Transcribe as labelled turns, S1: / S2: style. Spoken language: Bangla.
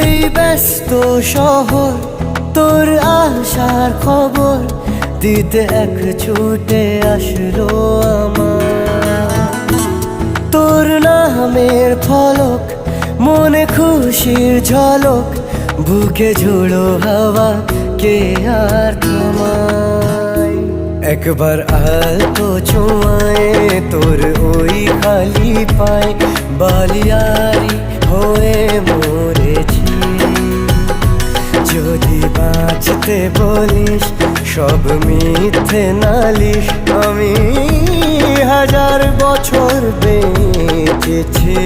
S1: এই ব্যস্ত শহর তোর আসার খবর দিতে এক ছুটে আসলো আমার। তোর নামের ফলক মনে খুশির ঝলক, বুকে ঝোড়ো হাওয়া কে আর থামায়। একবার আলতো ছোঁয়ায় তোর ওই খালি পায় বালিয়ারি হয়ে মরেছি। যদি বাঁচতে বলিস সব মিথ্যে নালিশ, আমি 1000 বছর বেঁচেছি।